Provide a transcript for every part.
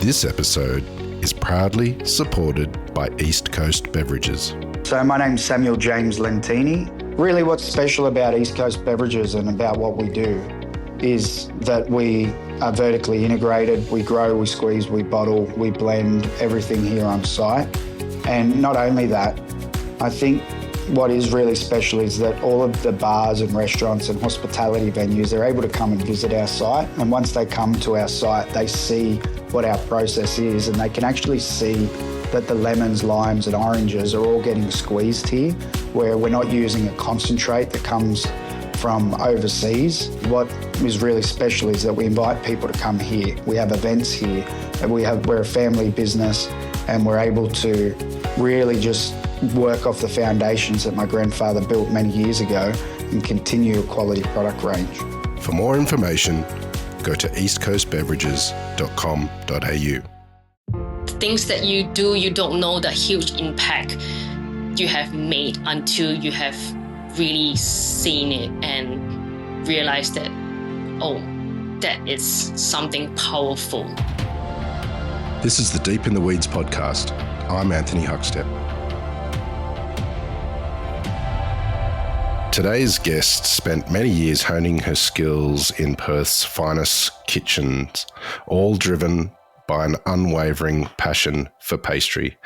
This episode is proudly supported by East Coast Beverages. So my name's Samuel James Lentini. Really what's special about East Coast Beverages and about what we do is that we are vertically integrated. We grow, we squeeze, we bottle, we blend everything here on site. And not only that, I think what is really special is that all of the bars and restaurants and hospitality venues, they're able to come and visit our site. And once they come to our site, they see what our process is and they can actually see that the lemons, limes and oranges are all getting squeezed here, where we're not using a concentrate that comes from overseas. What is really special is that we invite people to come here. We have events here, and we're a family business, and we're able to really just work off the foundations that my grandfather built many years ago and continue a quality product range. For more information, go to eastcoastbeverages.com.au. Things that you do, you don't know the huge impact you have made until you have really seen it and realized that, oh, that is something powerful. This is the Deep in the Weeds podcast. I'm Anthony Huckstep. Today's guest spent many years honing her skills in Perth's finest kitchens, all driven by an unwavering passion for pastry.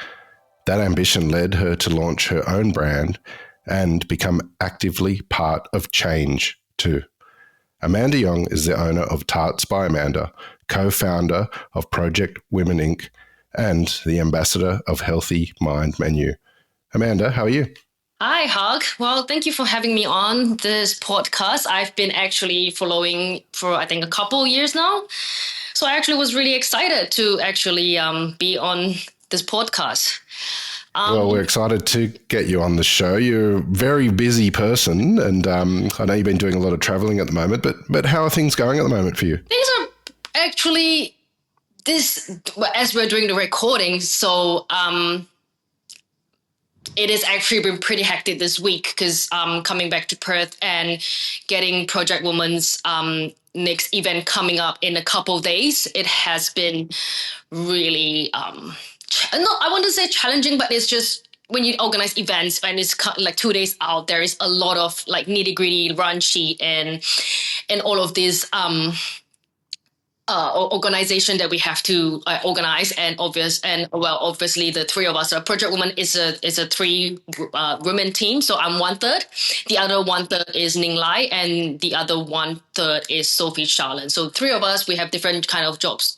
That ambition led her to launch her own brand and become actively part of change too. Amanda Yong is the owner of Tarte by Amanda, co-founder of Project WOMN Inc, and the ambassador of Healthy Mind Menu. Amanda, how are you? Hi, Huck. Well, thank you for having me on this podcast. I've been actually following for, I think, a couple years now. So I actually was really excited to actually be on this podcast. Well, we're excited to get you on the show. You're a very busy person, and I know you've been doing a lot of traveling at the moment, but how are things going at the moment for you? Things are actually as we're doing the recording, so it has actually been pretty hectic this week because coming back to Perth and getting Project WOMN's next event coming up in a couple of days. It has been really, I want to say challenging, but it's just when you organize events and it's like 2 days out, there is a lot of like nitty gritty run sheet and all of this organization that we have to organize, and obviously the three of us. Project WOMN is a three women team. So I'm 1/3, the other 1/3 is Ning Lai, and the other 1/3 is Sophie Charlin. So three of us, we have different kind of jobs.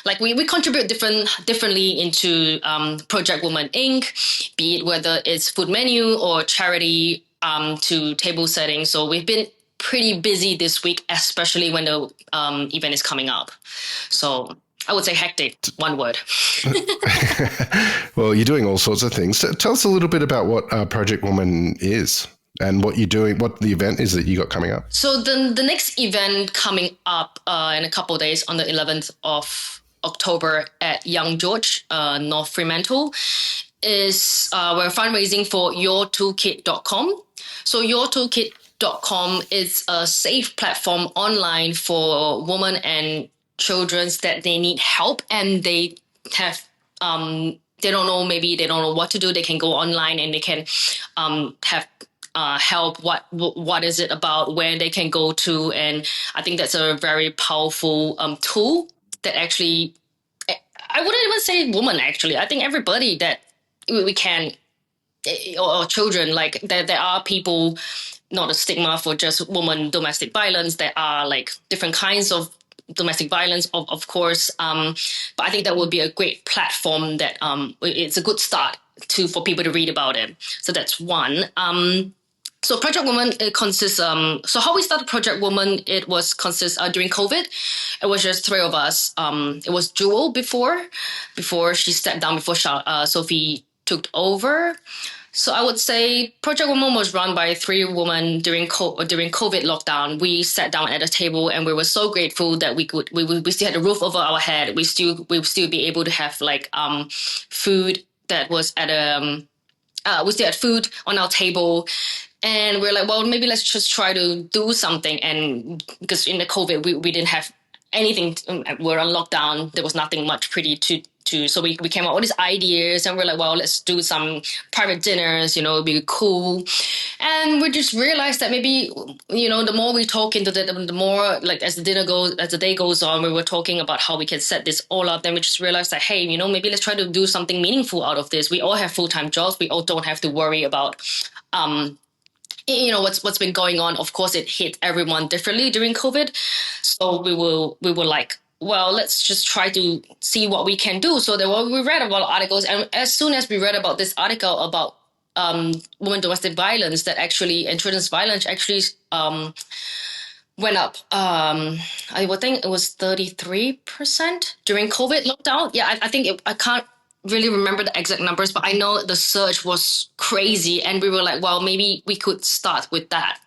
Like we contribute differently into Project WOMN Inc, be it whether it's food menu or charity to table setting. So we've been pretty busy this week, especially when the event is coming up. So I would say hectic, one word. Well, you're doing all sorts of things. Tell us a little bit about what Project WOMN is and what you're doing, what the event is that you got coming up. So the next event coming up in a couple of days on the 11th of October at Yong, North Fremantle, is we're fundraising for yourtoolkit.com. So yourtoolkit.com is a safe platform online for women and children that they need help and they have they don't know what to do. They can go online and they can have help. What is it about, where they can go to, and I think that's a very powerful tool that actually, I wouldn't even say woman actually. I think everybody that we can, or children, like there are people. Not a stigma for just woman domestic violence. There are like different kinds of domestic violence, of course. But I think that would be a great platform that it's a good start for people to read about it. So that's one. So Project WOMN, it consists, so how we started Project WOMN, it was during COVID. It was just three of us. It was Jewel before she stepped down, before Sophie took over. So I would say Project WOMN was run by three women during COVID lockdown. We sat down at a table and we were so grateful that we still had a roof over our head. We still be able to have like food that was at we still had food on our table. And we're like, well, maybe let's just try to do something. And because in the COVID, we didn't have anything. We're on lockdown. There was nothing much pretty to. So we came up with all these ideas, and we're like, well, let's do some private dinners. It'd be cool. And we just realized that maybe, the more we talk into the more, like, as the day goes on, we were talking about how we can set this all up. Then we just realized that, hey, maybe let's try to do something meaningful out of this. We all have full-time jobs. We all don't have to worry about, what's been going on. Of course, it hit everyone differently during COVID. So we were like, well, let's just try to see what we can do. So we read about articles, and as soon as we read about this article about women domestic violence and children's violence actually went up. I would think it was 33% during COVID lockdown. Yeah, I think I can't really remember the exact numbers, but I know the surge was crazy, and we were like, well, maybe we could start with that.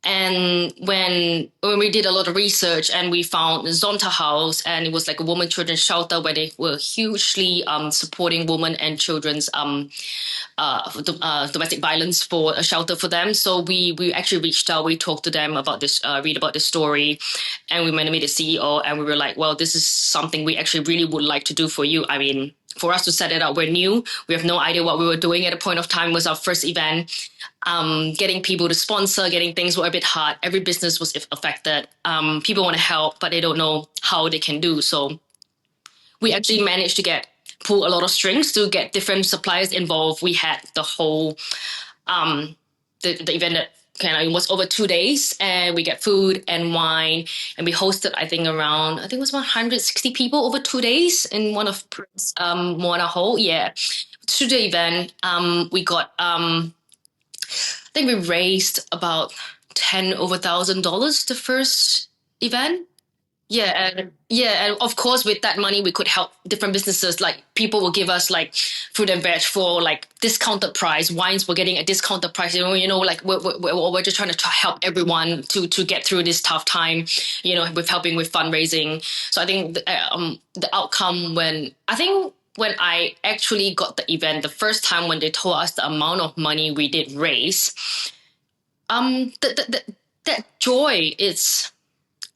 And when we did a lot of research, and we found Zonta House, and it was like a woman children's shelter where they were hugely supporting women and children's domestic violence, for a shelter for them. So we actually reached out, we talked to them about this, read about this story, and we met the CEO, and we were like, well, this is something we actually really would like to do for you. I mean, for us to set it up, we're new. We have no idea what we were doing at a point of time. It was our first event. Getting people to sponsor, getting things were a bit hard. Every business was affected. People want to help, but they don't know how they can do. So we actually managed to pull a lot of strings to get different suppliers involved. We had the whole, the event that it was over 2 days, and we get food and wine, and we hosted, I think it was 160 people over 2 days in one of Moana Hall. Yeah. To the event, we got, I think we raised about $10,000 the first event. Yeah, and of course, with that money, we could help different businesses. Like, people will give us like fruit and veg for like discounted price. Wines were getting a discounted price. Like we're just trying to help everyone to get through this tough time. With helping with fundraising. So I think the outcome when I actually got the event the first time, when they told us the amount of money we did raise, that joy is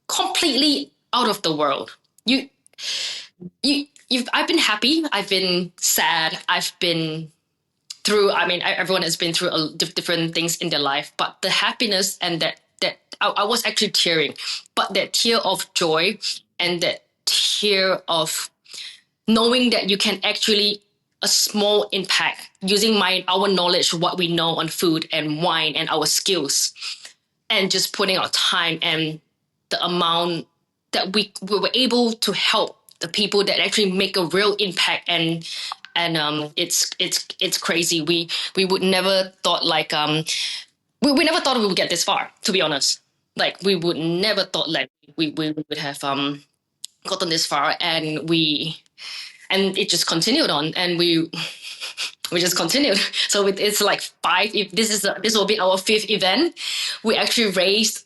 completely out of the world. I've been happy. I've been sad. I've been through. I mean, everyone has been through different things in their life. But the happiness and that I was actually tearing. But that tear of joy and that tear of knowing that you can actually a small impact using our knowledge, what we know on food and wine and our skills, and just putting our time and the amount that we were able to help the people that actually make a real impact, and it's crazy. We would never thought we never thought we would get this far, to be honest. Like, we would never thought like we would have gotten this far, and it just continued on, and we just continued. So it's like this will be our 5th event. We actually raised.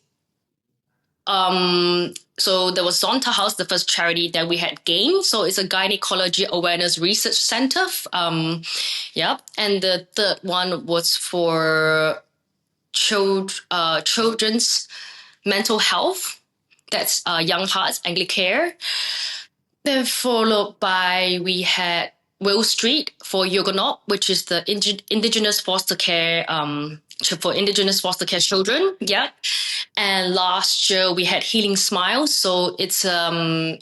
So there was Zonta House, the first charity. Then we had GAME, so it's a gynecology awareness research center. And the third one was for children's mental health. That's Young Hearts Anglicare. Then followed by, we had Will Street for Yogonaut, which is the Indigenous foster care for Indigenous foster care children. Yeah. And last year we had Healing Smiles. So it's Healing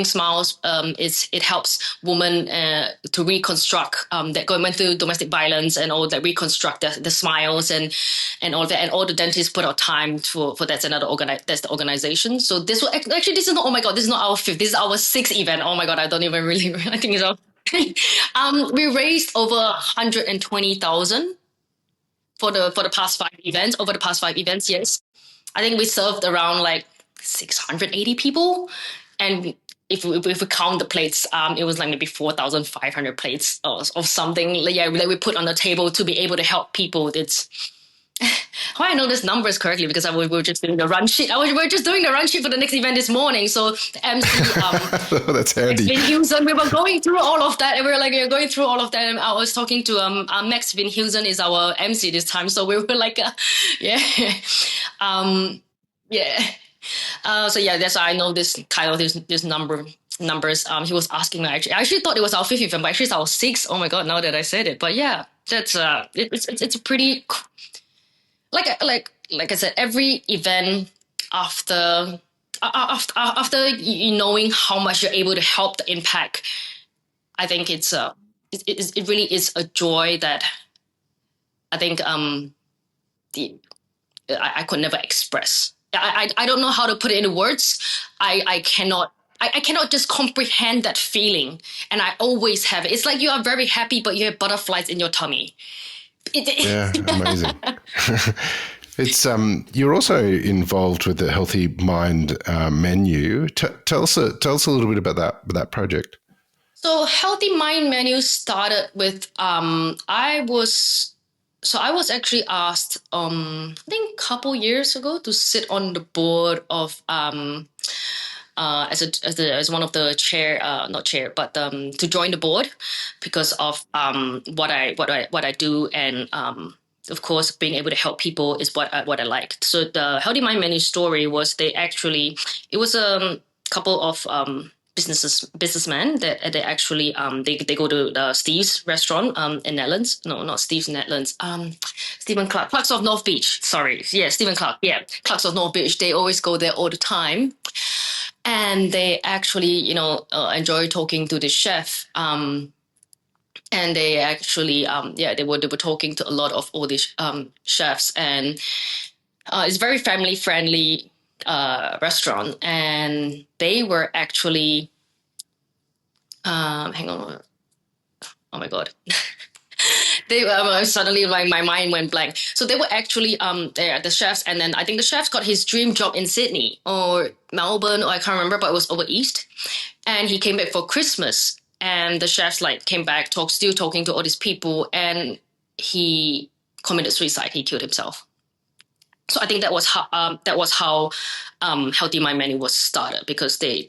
Smiles. It helps women to reconstruct that going through domestic violence, and all that, reconstruct the smiles and all that. And all the dentists put out time for that's that's the organization. So this is not, oh my God, this is not our 5th, this is our 6th event. Oh my God, I don't even really, I think it's our we raised over 120,000 for the past 5 events. Over the past 5 events, yes. I think we served around like 680 people, and if we count the plates, it was like maybe 4,500 plates of something. Yeah, that we put on the table to be able to help people. It's how I know this numbers correctly, because we were just doing the run sheet. We were just doing the run sheet for the next event this morning. So the MC, That's handy. Max Van Heusen, we were going through all of that. And we were like, going through all of that. And I was talking to Max Van Heusen is our MC this time. So we were like, yeah. Yeah. So yeah, that's why I know this kind of this numbers. He was asking me. I actually thought it was our fifth event, but actually it's our sixth. Oh my god! Now that I said it, but yeah, that's it's a pretty like I said, every event after knowing how much you're able to help the impact, I think it really is a joy that I think I could never express. I don't know how to put it into words. I cannot just comprehend that feeling, and I always have it. It's like you are very happy, but you have butterflies in your tummy. Yeah, amazing. It's you're also involved with the Healthy Mind menu. Tell us a little bit about that project. So Healthy Mind menu started with I was actually asked I think a couple years ago to sit on the board of as one of the to join the board because of what I do, and of course being able to help people is what I liked. So the Healthy Mind menu story was it was a couple of businessmen that they actually they go to the Steve's restaurant in Netherlands. No, not Steve's Netherlands. Stephen Clark's of North Beach. Sorry, yeah, Stephen Clark. Yeah, Clark's of North Beach. They always go there all the time. And they actually, enjoy talking to the chef. And they actually, they were talking to a lot of all these chefs. And it's a very family friendly restaurant. And they were actually, hang on. Oh my God. Suddenly my mind went blank. So they were actually the chefs, and then I think the chefs got his dream job in Sydney or Melbourne, or I can't remember, but it was over east. And he came back for Christmas, and the chefs came back, still talking to all these people, and he committed suicide. He killed himself. So I think that was how Healthy Mind Menu was started, because they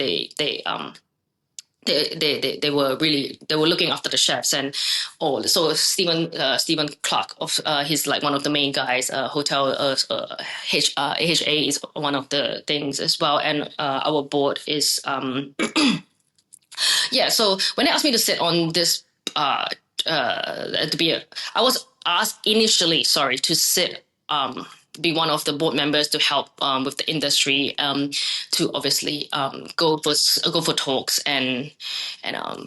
were looking after the chefs and all. So Stephen Clark he's like one of the main guys. Hotel AHA is one of the things as well, and our board is yeah. So when they asked me to sit on this I was asked initially, to sit be one of the board members to help with the industry, to obviously go for talks and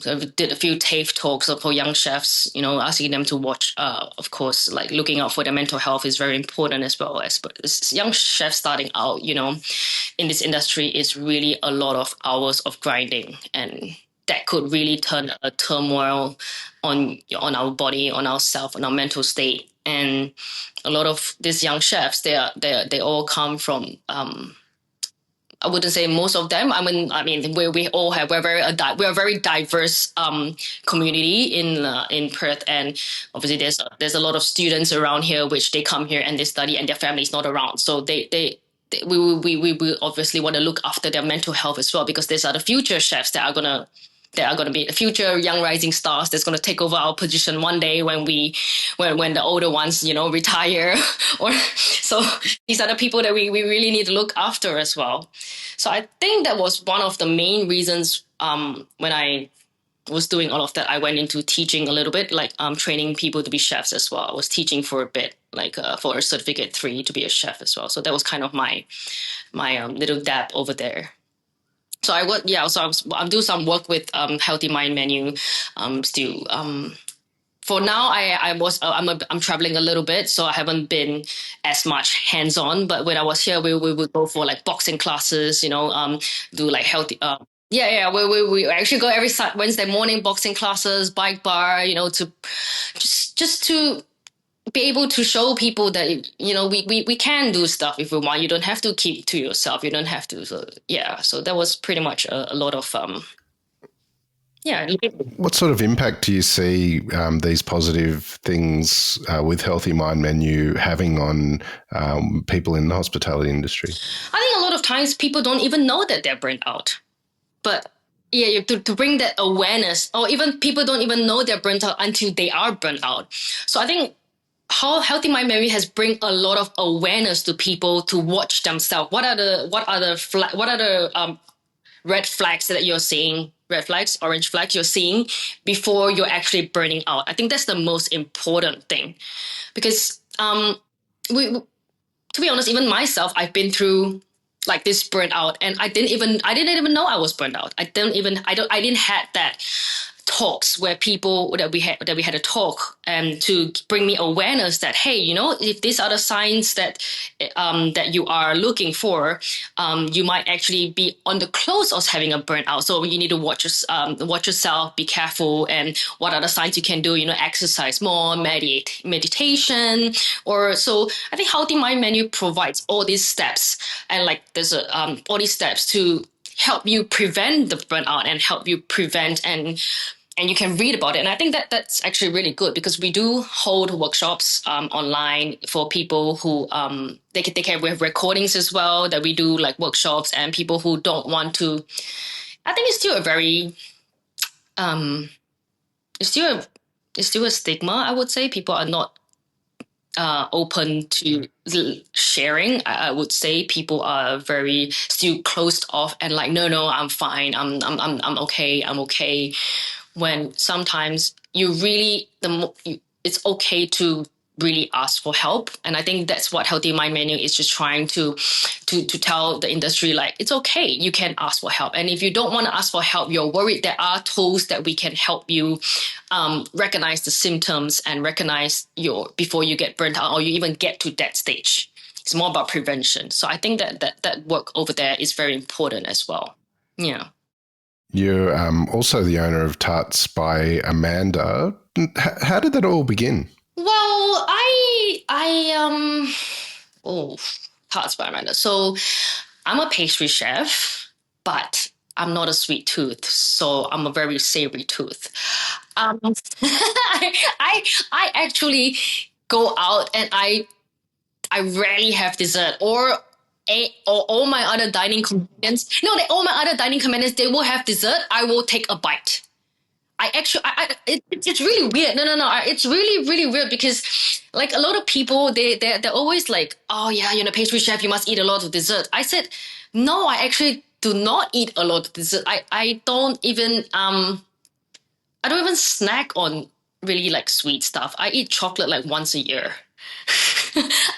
so we did a few TAFE talks for young chefs, asking them to watch. Of course, looking out for their mental health is very important, as well as young chefs starting out, in this industry is really a lot of hours of grinding, and that could really turn a turmoil on our body, on ourself, on our mental state. And a lot of these young chefs, they all come from I wouldn't say most of them. I mean, we're a very diverse community in Perth, and obviously there's a lot of students around here which they come here and they study, and their family's not around, so we obviously want to look after their mental health as well, because these are the future chefs that are gonna be the future young rising stars that's going to take over our position one day when the older ones, retire. Or so these are the people that we really need to look after as well. So I think that was one of the main reasons when I was doing all of that, I went into teaching a little bit, training people to be chefs as well. I was teaching for a bit, for a certificate 3 to be a chef as well. So that was kind of my little dab over there. So I'm doing some work with Healthy Mind Menu still. For now, I'm traveling a little bit, so I haven't been as much hands on. But when I was here, we would go for boxing classes, do healthy. We actually go every Wednesday morning, boxing classes, bike bar, to just to be able to show people that we can do stuff if we want. You don't have to keep to yourself. You don't have to. So that was pretty much a lot of Yeah. What sort of impact do you see these positive things with Healthy Mind Menu having on people in the hospitality industry? I think a lot of times people don't even know that they're burnt out. But yeah, you have to bring that awareness, or even people don't even know they're burnt out until they are burnt out. So I think how Healthy Mind Mary has bring a lot of awareness to people to watch themselves. What are the red flags that you're seeing? Red flags, orange flags you're seeing before you're actually burning out. I think that's the most important thing, because we to be honest, even myself, I've been through like this burnout, and I didn't even know I was burned out. I didn't had that talks where people that we had a talk to bring me awareness that, hey, if these are the signs that you are looking for, you might actually be on the close of having a burnout. So you need to watch yourself, be careful, and what are the signs you can do? Exercise more, meditation, or so. I think Healthy Mind Menu provides all these steps, and like there's all these steps to help you prevent the burnout and help you prevent and you can read about it. And I think that that's actually really good, because we do hold workshops online for people who we have recordings as well, that we do like workshops, and people who don't want to. I think it's still a very it's still a stigma. I would say people are not open to sharing. I would say people are very still closed off and like, no, I'm fine. I'm okay. I'm okay. When sometimes it's okay to really ask for help. And I think that's what Healthy Mind Menu is just trying to tell the industry, like, it's okay, you can ask for help. And if you don't want to ask for help, you're worried, there are tools that we can help you recognize the symptoms and recognize before you get burnt out or you even get to that stage. It's more about prevention. So I think that work over there is very important as well. Yeah. You're also the owner of Tarts by Amanda. How did that all begin? Well, oh, Tarts by Amanda. So I'm a pastry chef, but I'm not a sweet tooth, so I'm a very savory tooth. I actually go out and I rarely have dessert, or all my other dining companions. No, all my other dining companions, they will have dessert. I will take a bite. It's really weird. No. It's really, really weird, because like a lot of people, they're always like, oh yeah, you're a pastry chef, you must eat a lot of dessert. I said, no, I actually do not eat a lot of dessert. I don't even snack on really like sweet stuff. I eat chocolate like once a year.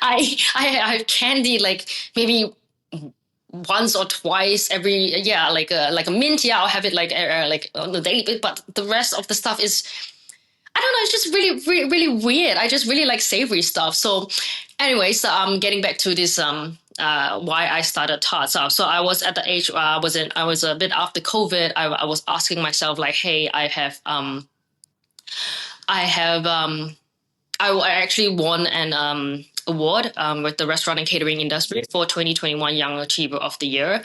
I have candy like maybe once or twice every, yeah, like a mint. Yeah, I'll have it like on the daily, but the rest of the stuff is, I don't know, it's just really, really, really weird. I just really like savory stuff. So anyways, getting back to this why I started Tarte. So I was at the age where I was a bit after COVID. I was asking myself like, hey, I actually won an award with the restaurant and catering industry for 2021 Young Achiever of the Year.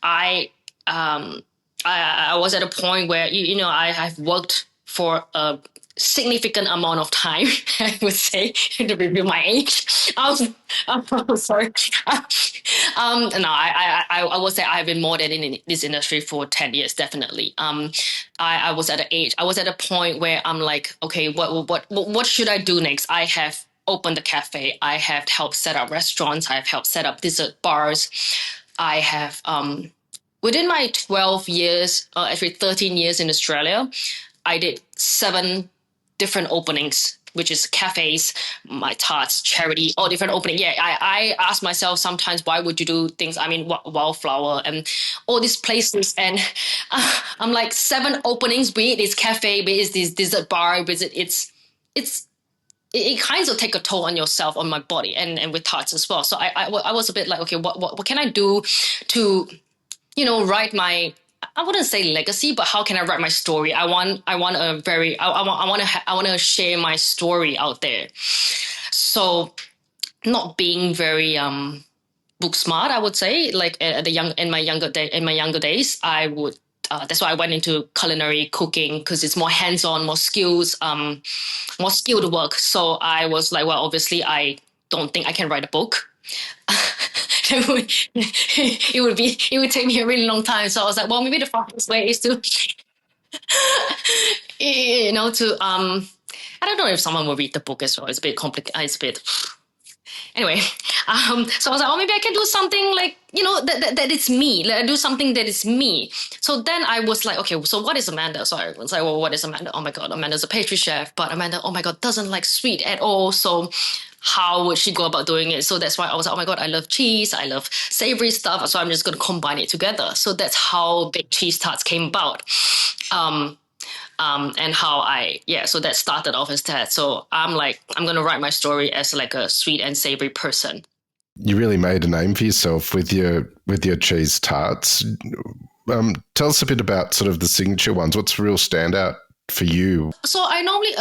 I was at a point where I've worked for a significant amount of time, I would say, to reveal my age. I'm sorry. No, I would say I've been more than in this industry for 10 years, definitely. I was at a point where I'm like, okay, what should I do next? I have opened the cafe. I have helped set up restaurants. I've helped set up dessert bars. I have, within my 12 years, actually 13 years in Australia, I did 7 different openings, which is cafes, my tarts, charity, all different openings. Yeah, I ask myself sometimes, why would you do things? I mean, Wildflower and all these places. And I'm like, 7 openings, be it this cafe, be it this dessert bar, be it kind of take a toll on yourself, on my body, and with tarts as well. So I was a bit like, okay, what can I do to, write my, I wouldn't say legacy, but how can I write my story? I want to share my story out there. So not being very book smart, I would say, like in my younger days, that's why I went into culinary cooking, because it's more hands-on, more skilled work. So I was like, well, obviously I don't think I can write a book. It would take me a really long time. So I was like, well, maybe the fastest way is to to I don't know if someone will read the book as well. It's a bit complicated. It's a bit anyway. So I was like, oh, maybe I can do something like that it's me. Like, do something that is me. So then I was like, okay, so what is Amanda? So I was like, well, what is Amanda? Oh my god, Amanda's a pastry chef, but Amanda, oh my god, doesn't like sweet at all. So how would she go about doing it? So that's why I was like, oh my god, I love cheese, I love savory stuff, so I'm just going to combine it together. So that's how baked cheese tarts came about. And how so that started off as that. So I'm like, I'm going to write my story as like a sweet and savory person. You really made a name for yourself with your cheese tarts. Tell us a bit about sort of the signature ones. What's the real standout for you? So I normally,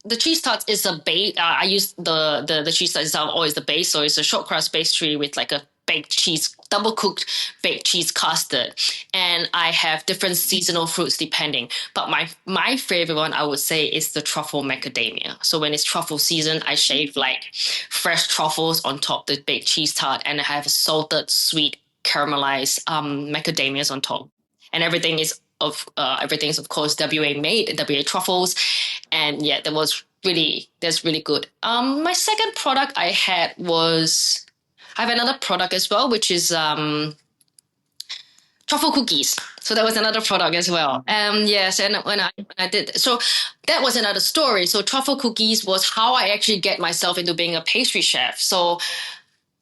the cheese tarts is a base. I use the cheese tarts are always the base. So it's a short crust pastry with like a baked cheese, double cooked baked cheese custard. And I have different seasonal fruits depending. But my favorite one, I would say, is the truffle macadamia. So when it's truffle season, I shave like fresh truffles on top of the baked cheese tart, and I have salted, sweet, caramelized macadamias on top. And everything's of course WA made, WA truffles. And yeah, that's really good. My second product I have another product as well, which is truffle cookies. So that was another product as well. Yes, and when I did, so that was another story. So truffle cookies was how I actually get myself into being a pastry chef. So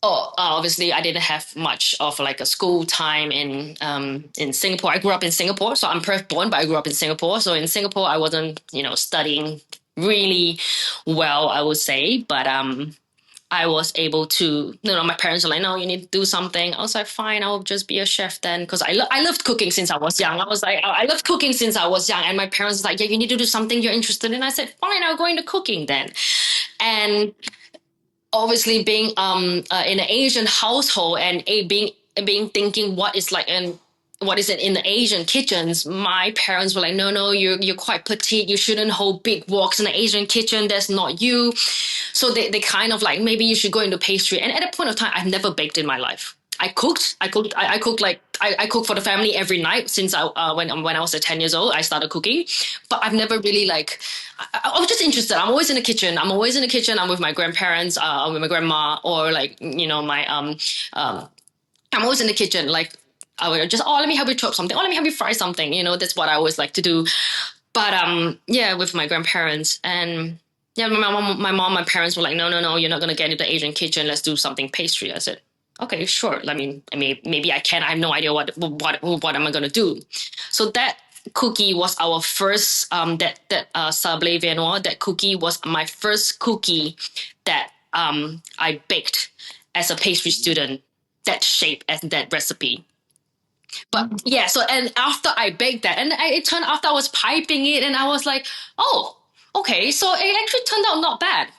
obviously I didn't have much of like a school time in Singapore. I grew up in Singapore, so I'm Perth born, but I grew up in Singapore. So in Singapore, I wasn't, studying really well, I would say. But I was able to, my parents were like, no, you need to do something. I was like, fine, I'll just be a chef then. Because I loved cooking since I was young. I was like, I loved cooking since I was young. And my parents were like, yeah, you need to do something you're interested in. I said, fine, I'll go into cooking then. And obviously being in an Asian household and being thinking what is it in the Asian kitchens, my parents were like, no, you're quite petite, you shouldn't hold big woks in the Asian kitchen, that's not you. So they kind of like, maybe you should go into pastry. And at a point of time, I've never baked in my life. I cooked for the family every night since when I was 10 years old. I started cooking, but I've never really I was just interested. I'm always in the kitchen. I'm with my grandparents, with my grandma, or I'm always in the kitchen. Like I would just, let me help you chop something. Let me help you fry something. That's what I always like to do. But with my grandparents. And yeah, my parents were like, no, you're not gonna get into the Asian kitchen. Let's do something pastry. I said, okay, sure. I mean, maybe I can. I have no idea what am I gonna do. So that cookie was our first. That sablé viennois. That cookie was my first cookie that I baked as a pastry student. That shape and that recipe. But yeah, so and after I baked that, and it turned after I was piping it, and I was like, oh, okay, so it actually turned out not bad.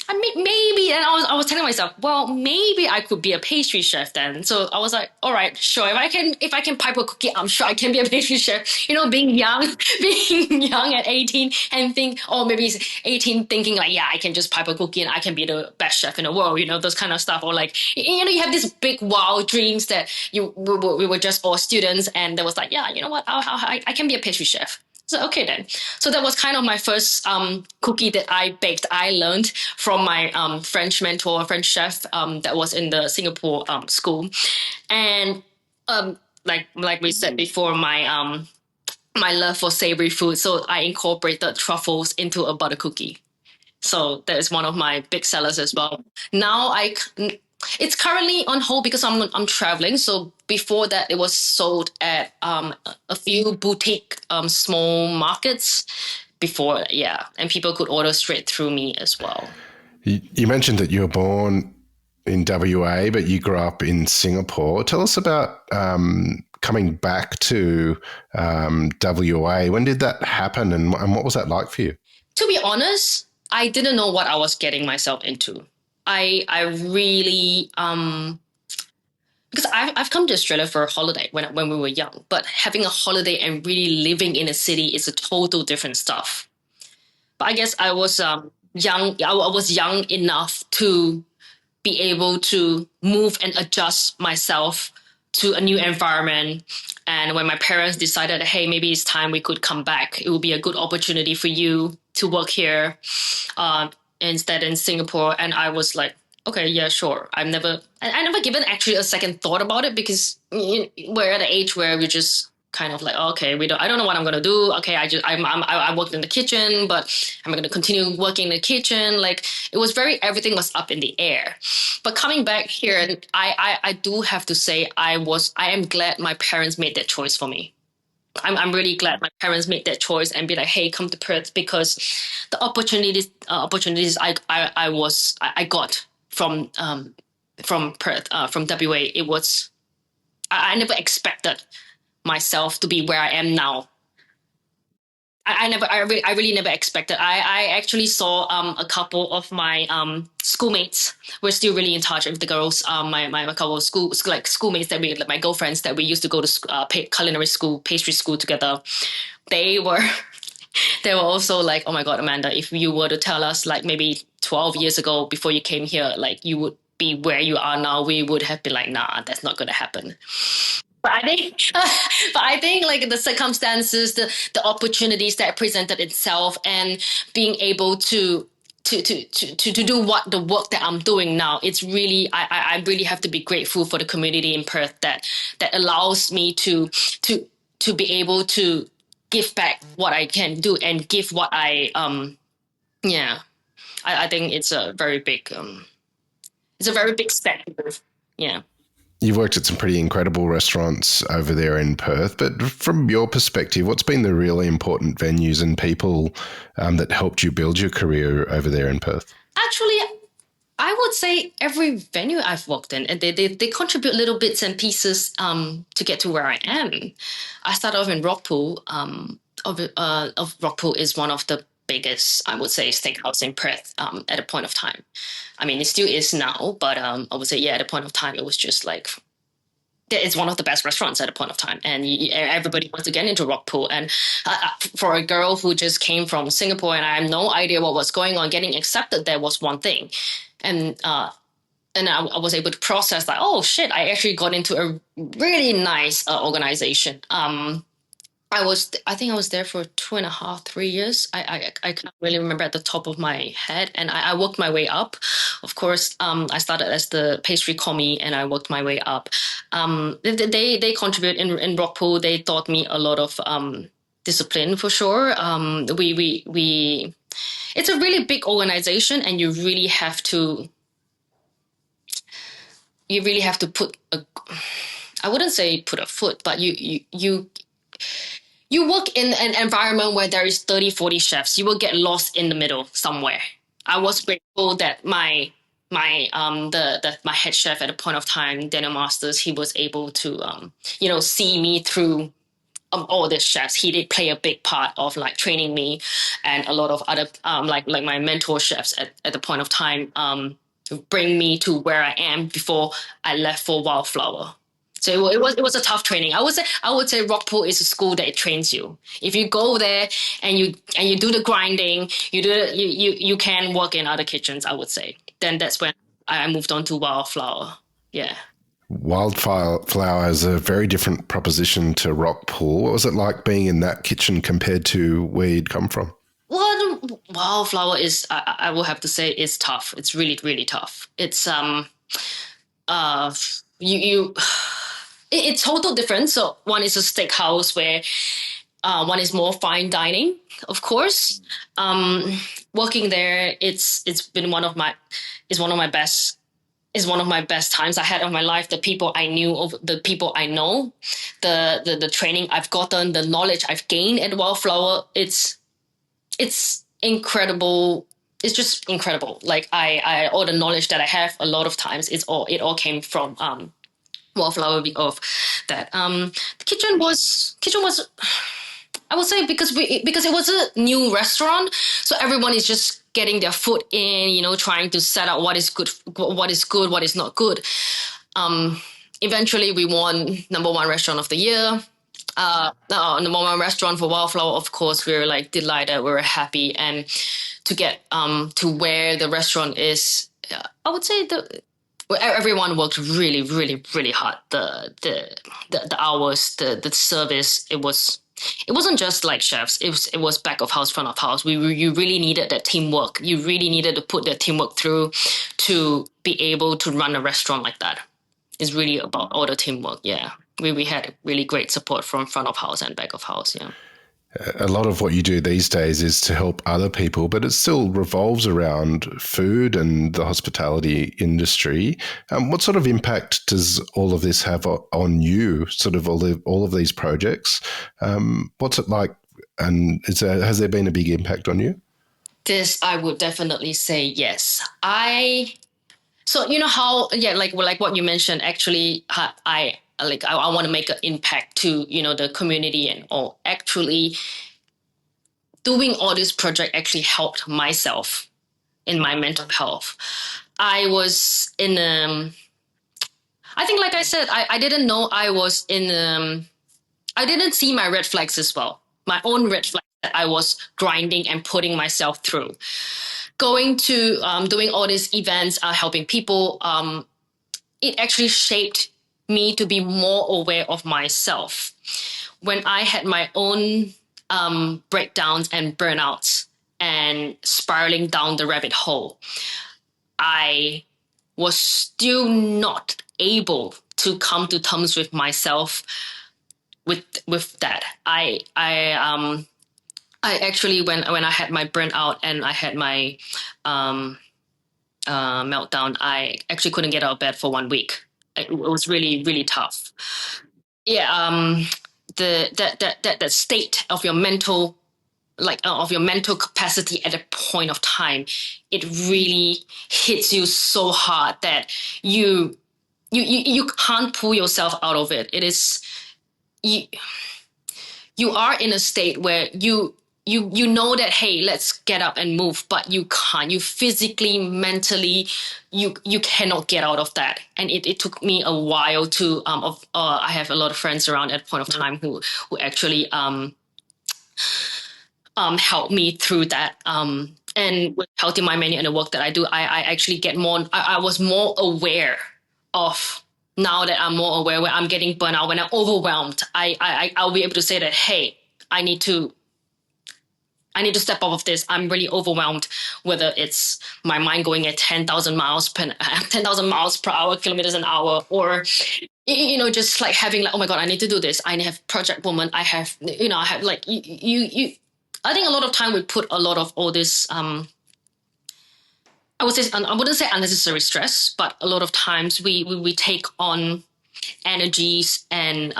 I mean, maybe, and I was telling myself, well, maybe I could be a pastry chef then. So I was like, all right, sure. If I can pipe a cookie, I'm sure I can be a pastry chef. Being young at 18 and maybe 18 thinking like, yeah, I can just pipe a cookie and I can be the best chef in the world. Those kind of stuff. Or like, you have these big wild dreams that we were just all students, and there was like, yeah, you know what, I can be a pastry chef. So, okay then. So that was kind of my first cookie that I baked. I learned from my French mentor, French chef that was in the Singapore school. And like we said before, my love for savory food. So I incorporated truffles into a butter cookie. So that is one of my big sellers as well. Now it's currently on hold because I'm traveling. So before that, it was sold at a few boutique small markets before, yeah, and people could order straight through me as well. You mentioned that you were born in WA, but you grew up in Singapore. Tell us about coming back to WA. When did that happen, and what was that like for you? To be honest, I didn't know what I was getting myself into. I really, because I've come to Australia for a holiday when we were young, but having a holiday and really living in a city is a total different stuff. But I guess I was young. I was young enough to be able to move and adjust myself to a new environment. And when my parents decided, hey, maybe it's time we could come back, it would be a good opportunity for you to work here instead in Singapore. And I was like, okay, yeah, sure. I never given actually a second thought about it because we're at an age where we just kind of like, okay, I don't know what I'm gonna do. Okay, I worked in the kitchen, but I'm gonna continue working in the kitchen. Like everything was up in the air. But coming back here, I do have to say I am glad my parents made that choice for me. I'm really glad my parents made that choice and be like, hey, come to Perth, because the opportunities I got from Perth, from WA, it was I never expected myself to be where I am now. I really never expected. I actually saw a couple of my schoolmates. We're still really in touch with the girls. My couple of schoolmates my girlfriends that we used to go to culinary school, pastry school together. They were they were also like, oh my God, Amanda, if you were to tell us like maybe 12 years ago before you came here, like you would be where you are now, we would have been like, nah, that's not going to happen. But I think like the circumstances, the opportunities that presented itself, and being able to do the work that I'm doing now, it's really I really have to be grateful for the community in Perth that allows me to be able to give back what I can do and give what I think it's a very big step. Yeah. You've worked at some pretty incredible restaurants over there in Perth, but from your perspective, what's been the really important venues and people that helped you build your career over there in Perth? Actually, I would say every venue I've worked in, and they contribute little bits and pieces to get to where I am. I started off in Rockpool. Rockpool is one of the biggest, I would say, steakhouse in Perth at a point of time. I mean, it still is now, but I would say, at a point of time, it was just like, it's one of the best restaurants at a point of time. And everybody wants to get into Rockpool. And for a girl who just came from Singapore and I have no idea what was going on, getting accepted there was one thing. And I was able to process like, oh shit, I actually got into a really nice organization. I think I was there for 2.5, 3 years. I can't really remember at the top of my head. And I worked my way up. Of course, I started as the pastry commie and I worked my way up. They contribute in Rockpool. They taught me a lot of discipline for sure. It's a really big organization and you really have to put I wouldn't say put a foot, but you work in an environment where there is 30, 40 chefs. You will get lost in the middle somewhere. I was grateful that my head chef at a point of time, Daniel Masters, he was able to see me through all the chefs. He did play a big part of like training me, and a lot of other like my mentor chefs at the point of time to bring me to where I am before I left for Wildflower. So it was a tough training. I would say Rockpool is a school that it trains you. If you go there and you do the grinding, you can work in other kitchens. I would say. Then that's when I moved on to Wildflower. Yeah. Wildflower is a very different proposition to Rockpool. What was it like being in that kitchen compared to where you'd come from? Well, Wildflower is, I will have to say, is tough. It's really, really tough. It's it's total different. So one is a steakhouse where one is more fine dining, of course. Working there, it's been one of my best times I had of my life. The people I knew, the people I know, the training I've gotten, the knowledge I've gained at Wildflower, it's incredible. It's just incredible. Like I all the knowledge that I have, a lot of times it all came from Wildflower of that. The kitchen was I would say because it was a new restaurant, so everyone is just getting their foot in, trying to set out what is good, what is not good. eventually we won number one restaurant of the year. Number one restaurant for Wildflower. Of course, we were like delighted. We were happy, and to get to where the restaurant is, I would say everyone worked really, really, really hard. The hours, the service. It wasn't just like chefs. It was back of house, front of house. You really needed that teamwork. You really needed to put that teamwork through to be able to run a restaurant like that. It's really about all the teamwork. Yeah, we had really great support from front of house and back of house. Yeah. A lot of what you do these days is to help other people, but it still revolves around food and the hospitality industry. What sort of impact does all of this have on you, sort of all of these projects? What's it like, and has there been a big impact on you? This, I would definitely say yes. So you know how, yeah, like what you mentioned, actually, I want to make an impact to, the community and all. Actually, doing all this project actually helped myself in my mental health. I was in, I think, like I said, I didn't know I was in, I didn't see my red flags as well. My own red flags that I was grinding and putting myself through. Going to doing all these events, helping people, it actually shaped me to be more aware of myself. When I had my own breakdowns and burnouts and spiraling down the rabbit hole, I was still not able to come to terms with myself with that. I actually, when I had my burnout and I had my meltdown, I actually couldn't get out of bed for 1 week. It was really, really tough. Yeah, that state of your mental, of your mental capacity at a point of time, it really hits you so hard that you can't pull yourself out of it. It is you are in a state where you know that, hey, let's get up and move, but you can't. You physically, mentally, you cannot get out of that. And it took me a while to I have a lot of friends around at a point of time who actually helped me through that. And with Healthy Mind Menu and the work that I do, I actually get more. I was more aware of. Now that I'm more aware, when I'm getting burnt out, when I'm overwhelmed, I'll be able to say that, hey, I need to step off of this. I'm really overwhelmed, whether it's my mind going at 10,000 miles per hour, kilometers an hour, or, just like having like, oh my God, I need to do this. I have Project WOMN. I have like, I think a lot of time we put a lot of all this, I wouldn't say unnecessary stress, but a lot of times we take on energies and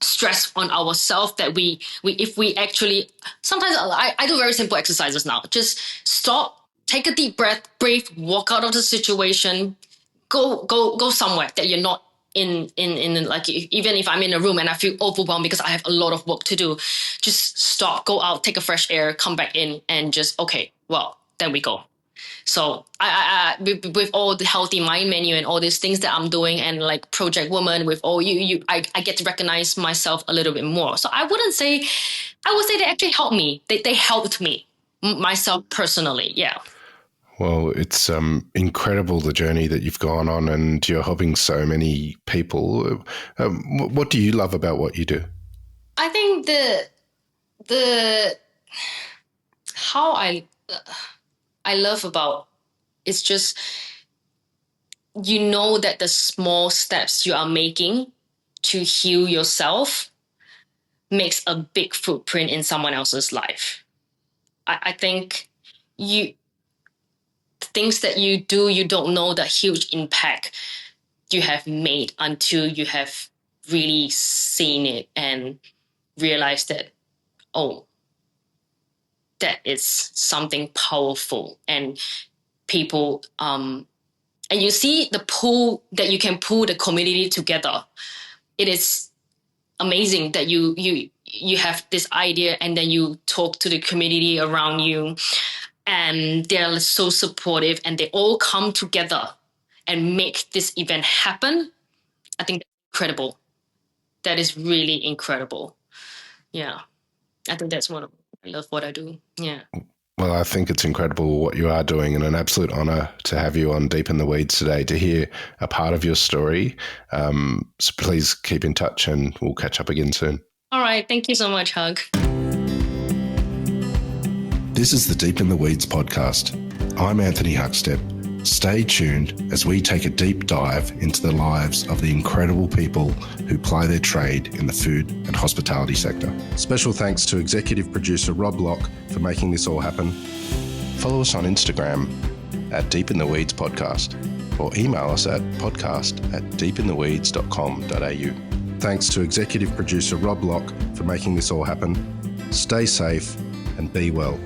stress on ourselves that we if we actually, sometimes I do very simple exercises now. Just stop, take a deep breath, breathe, walk out of the situation, go somewhere that you're not in like, even if I'm in a room and I feel overwhelmed because I have a lot of work to do, just stop, go out, take a fresh air, come back in, and just, okay, well, then we go. So I with all the Healthy Mind Menu and all these things that I'm doing, and like Project WOMN, with all I get to recognize myself a little bit more. So I would say they actually helped me. They helped me, myself personally. Yeah. Well, it's incredible, the journey that you've gone on, and you're helping so many people. What do you love about what you do? I think the how I love about it's just, that the small steps you are making to heal yourself makes a big footprint in someone else's life. I think things that you do, you don't know the huge impact you have made until you have really seen it and realized that, oh, that is something powerful. And people, and you see the pull that you can pull the community together. It is amazing that you have this idea, and then you talk to the community around you, and they're so supportive, and they all come together and make this event happen. I think that's incredible. That is really incredible. Yeah. I think that's I love what I do. Yeah. Well, I think it's incredible what you are doing, and an absolute honour to have you on Deep in the Weeds today to hear a part of your story. So please keep in touch and we'll catch up again soon. All right. Thank you so much, Huck. This is the Deep in the Weeds podcast. I'm Anthony Huckstep. Stay tuned as we take a deep dive into the lives of the incredible people who ply their trade in the food and hospitality sector. Special thanks to executive producer Rob Locke for making this all happen. Follow us on Instagram at Deep in the Weeds Podcast or email us at podcast@deepintheweeds.com.au. Thanks to executive producer Rob Locke for making this all happen. Stay safe and be well.